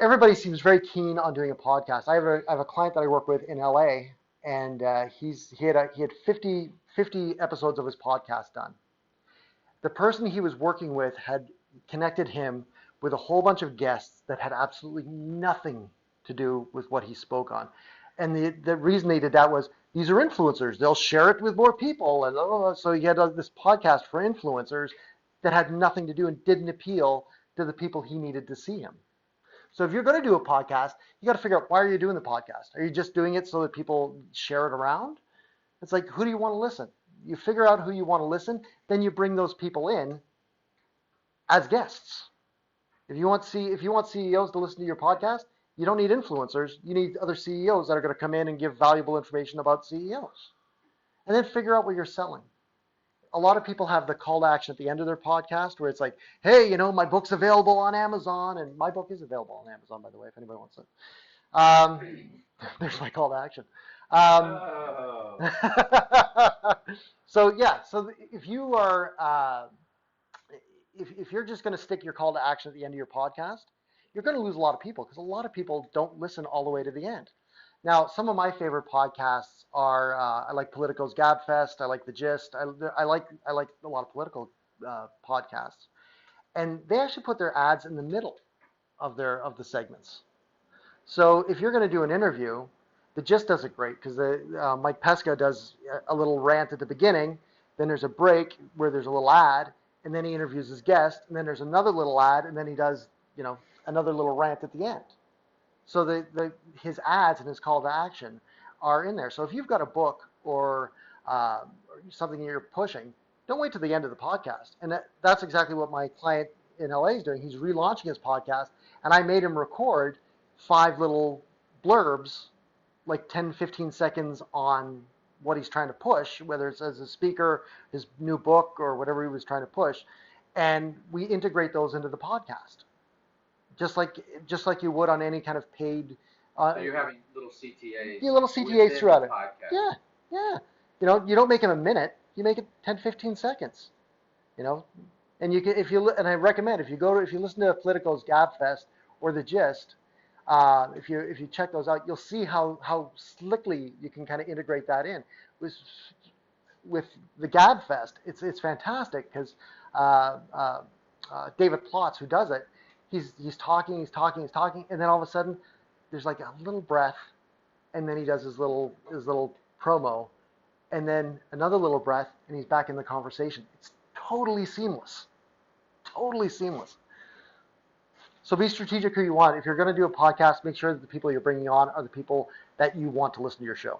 everybody seems very keen on doing a podcast. I have a client that I work with in LA, and he had 50 episodes of his podcast done. The person he was working with had connected him with a whole bunch of guests that had absolutely nothing to do with what he spoke on. And the reason they did that was these are influencers. They'll share it with more people. And so he had this podcast for influencers that had nothing to do and didn't appeal to the people he needed to see him. So if you're going to do a podcast, you got to figure out, why are you doing the podcast? Are you just doing it so that people share it around? It's like, who do you want to listen? You figure out who you want to listen, then you bring those people in as guests. If you want CEOs to listen to your podcast, you don't need influencers. You need other CEOs that are going to come in and give valuable information about CEOs. And then figure out what you're selling. A lot of people have the call to action at the end of their podcast where it's like, hey, my book's available on Amazon, and my book is available on Amazon, by the way, if anybody wants it. There's my call to action. Um, so if you are, if you're just going to stick your call to action at the end of your podcast, you're going to lose a lot of people, because a lot of people don't listen all the way to the end. Now, some of my favorite podcasts are I like Politico's Gabfest. I like The Gist. I like a lot of political podcasts, and they actually put their ads in the middle of the segments. So if you're going to do an interview, The Gist does it great, because Mike Pesca does a little rant at the beginning. Then there's a break where there's a little ad, and then he interviews his guest, and then there's another little ad, and then he does another little rant at the end. So his ads and his call to action are in there. So if you've got a book or something you're pushing, don't wait to the end of the podcast. And that's exactly what my client in LA is doing. He's relaunching his podcast, and I made him record 5 little blurbs, like 10, 15 seconds, on what he's trying to push, whether it's as a speaker, his new book, or whatever he was trying to push. And we integrate those into the podcast, just like you would on any kind of paid. So you're having little CTAs. Yeah, little CTAs throughout it. Podcast. Yeah, yeah. You don't make them a minute. You make it 10, 15 seconds. And you can, and I recommend, if you listen to Politico's Gabfest or The Gist, if you check those out, you'll see how slickly you can kind of integrate that in. With the Gabfest, it's fantastic, because David Plotz, who does it, he's talking, and then all of a sudden there's like a little breath, and then he does his little promo, and then another little breath, and he's back in the conversation. It's totally seamless. Totally seamless. So be strategic who you want. If you're going to do a podcast, make sure that the people you're bringing on are the people that you want to listen to your show.